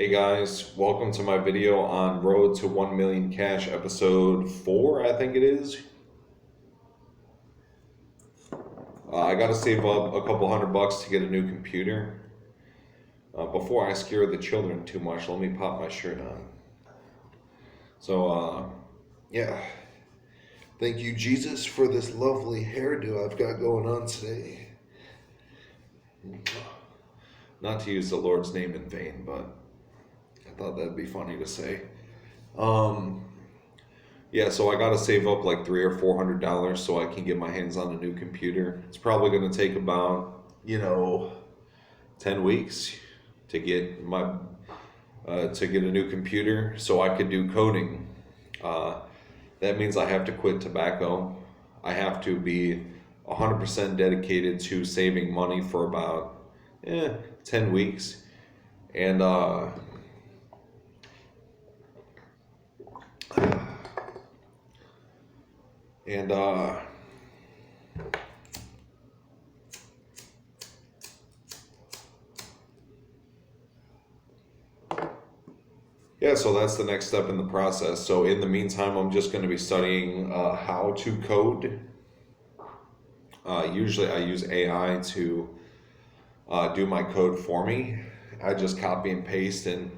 Hey guys, welcome to my video on Road to 1 Million Cash episode 4, I think it is. I got to save up a couple $100 to get a new computer. Before I scare the children too much, let me pop my shirt on. Yeah. Thank you, Jesus, for this lovely hairdo I've got going on today. Not to use the Lord's name in vain, but I thought that'd be funny to say. Yeah, so I gotta save up like $300 or $400 so I can get my hands on a new computer. It's probably gonna take about 10 weeks to get to get a new computer so I could do coding. That means I have to quit tobacco. I have to be 100% dedicated to saving money for about 10 weeks, and and yeah, so that's the next step in the process. So in the meantime, I'm just going to be studying how to code. Usually I use AI to do my code for me. I just copy and paste, and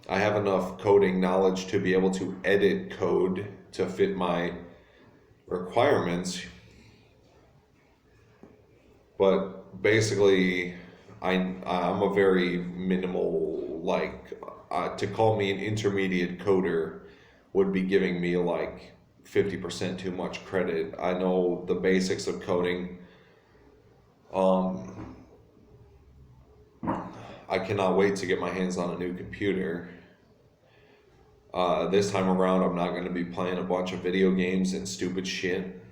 I have enough coding knowledge to be able to edit code to fit my requirements. But basically, I'm a very minimal, to call me an intermediate coder would be giving me like 50% too much credit. I know the basics of coding. I cannot wait to get my hands on a new computer. This time around, I'm not going to be playing a bunch of video games and stupid shit.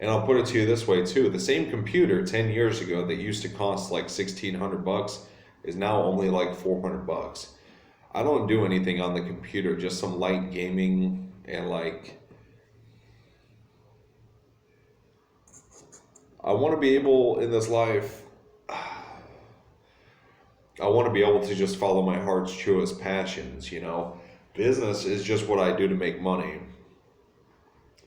And I'll put it to you this way too: the same computer 10 years ago that used to cost like $1,600 is now only like $400. I don't do anything on the computer, just some light gaming and I want to be able in this life. I want to be able to just follow my heart's truest passions. Business is just what I do to make money.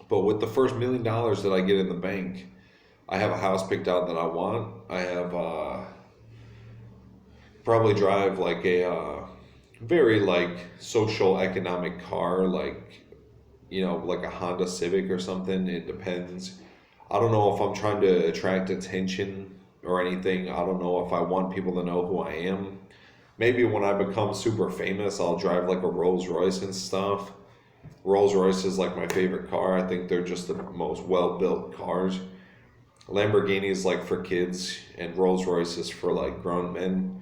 But with the first $1,000,000 that I get in the bank, I have a house picked out that I want. I have probably drive like a very social economic car, like a Honda Civic or something. It depends. I don't know if I'm trying to attract attention or anything. I don't know if I want people to know who I am. Maybe when I become super famous, I'll drive like a Rolls Royce and stuff. Rolls Royce is like my favorite car. I think they're just the most well-built cars. Lamborghini is like for kids, and Rolls Royce is for like grown men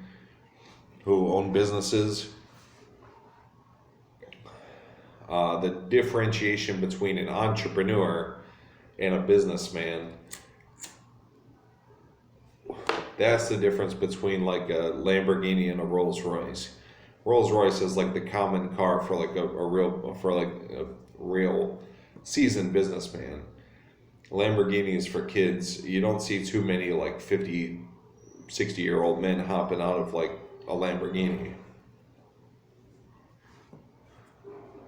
who own businesses. The differentiation between an entrepreneur and a businessman, that's the difference between like a Lamborghini and a Rolls Royce. Rolls Royce is like the common car for like a real seasoned businessman. Lamborghini is for kids. You don't see too many like 50, 60-year-old men hopping out of like a Lamborghini.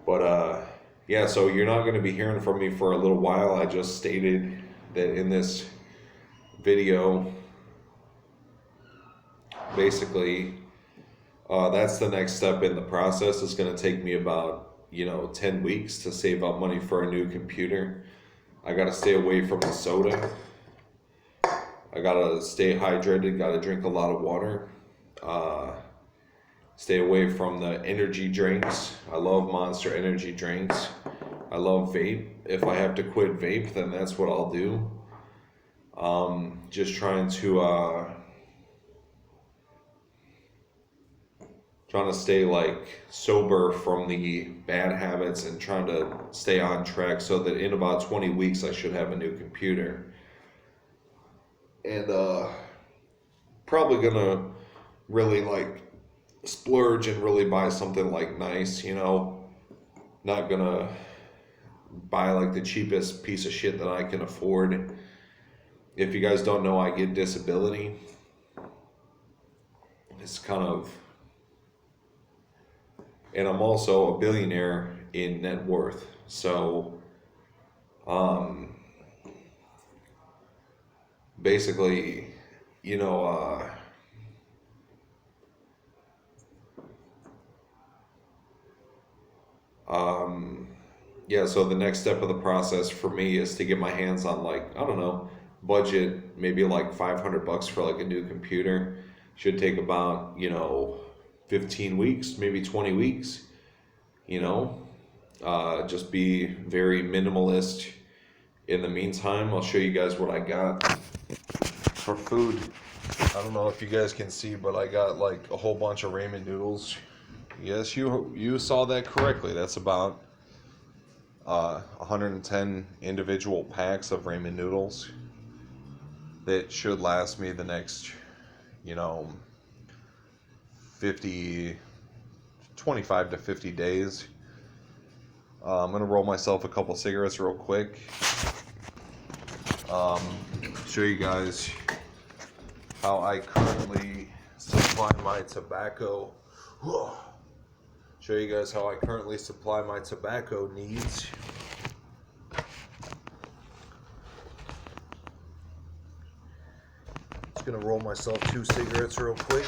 But yeah, so you're not going to be hearing from me for a little while. I just stated that in this video, basically, that's the next step in the process. It's going to take me about 10 weeks to save up money for a new computer. I got to stay away from the soda. I got to stay hydrated, got to drink a lot of water. Stay away from the energy drinks. I love Monster energy drinks. I love vape. If I have to quit vape, then that's what I'll do. Just trying to stay sober from the bad habits and trying to stay on track so that in about 20 weeks I should have a new computer. And probably gonna really splurge and really buy something nice, not gonna buy the cheapest piece of shit that I can afford. if you guys don't know, I get disability. It's kind of, and I'm also a billionaire in net worth. So, um, basically, you know, um, yeah, so the next step of the process for me is to get my hands on, like, I don't know, budget maybe like 500 bucks for like a new computer. Should take about, 15 weeks, maybe 20 weeks, you know. Just be very minimalist. In the meantime, I'll show you guys what I got for food. I don't know if you guys can see, but I got like a whole bunch of ramen noodles. Yes, you saw that correctly. That's about 110 individual packs of ramen noodles that should last me the next, you know, 50, 25 to 50 days. I'm gonna roll myself a couple cigarettes real quick. Um, Show you guys how I currently supply my tobacco. Show you guys how I currently supply my tobacco needs. Just gonna roll myself 2 cigarettes real quick.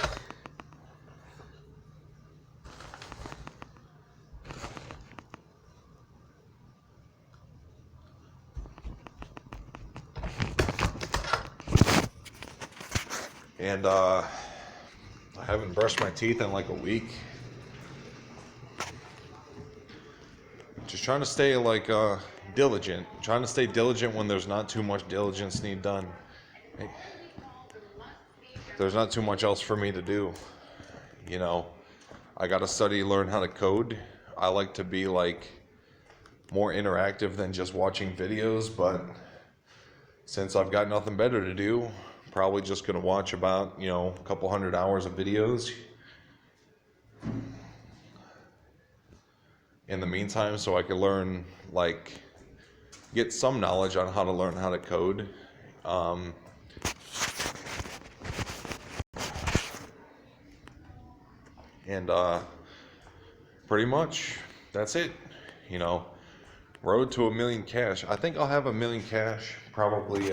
And I haven't brushed my teeth in like a week. Just trying to stay like diligent. Trying to stay diligent when there's not too much diligence need done. Hey, there's not too much else for me to do. You know, I gotta study, learn how to code. I like to be like more interactive than just watching videos, but since I've got nothing better to do, probably just gonna watch about, a couple hundred hours of videos in the meantime, so I can learn, like, get some knowledge on how to learn how to code. And pretty much that's it. Road to $1 million cash. I think I'll have $1 million cash probably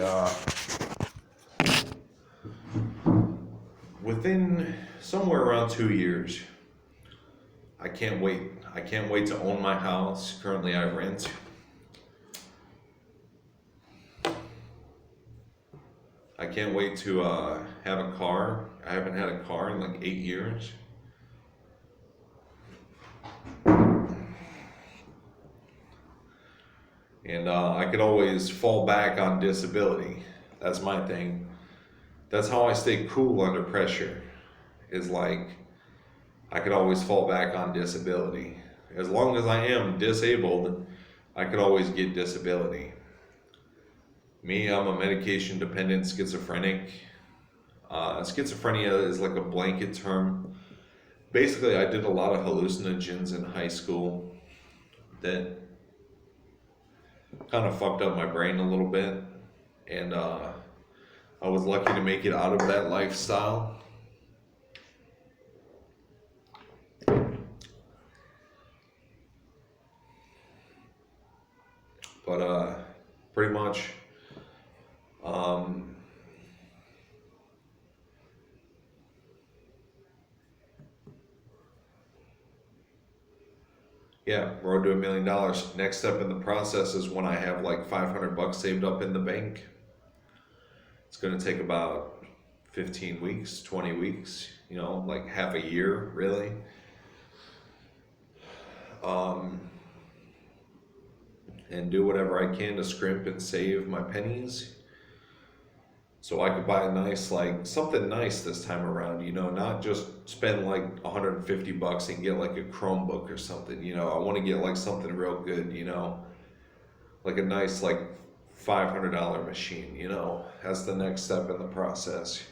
within somewhere around 2 years. I can't wait. I can't wait to own my house. Currently, I rent. I can't wait to have a car. I haven't had a car in like 8 years. And I could always fall back on disability. That's my thing. That's how I stay cool under pressure. Is like, I could always fall back on disability. As long as I am disabled, I could always get disability. Me, I'm a medication dependent schizophrenic. Schizophrenia is like a blanket term. Basically, I did a lot of hallucinogens in high school that kind of fucked up my brain a little bit. And I was lucky to make it out of that lifestyle. But pretty much, yeah, road to $1 million. Next step in the process is when I have like 500 bucks saved up in the bank. It's going to take about 15 weeks, 20 weeks, like half a year, really. And do whatever I can to scrimp and save my pennies so I could buy a nice, like, something nice this time around, not just spend like 150 bucks and get like a Chromebook or something, I want to get like something real good, like a nice, like, $500 machine, as the next step in the process.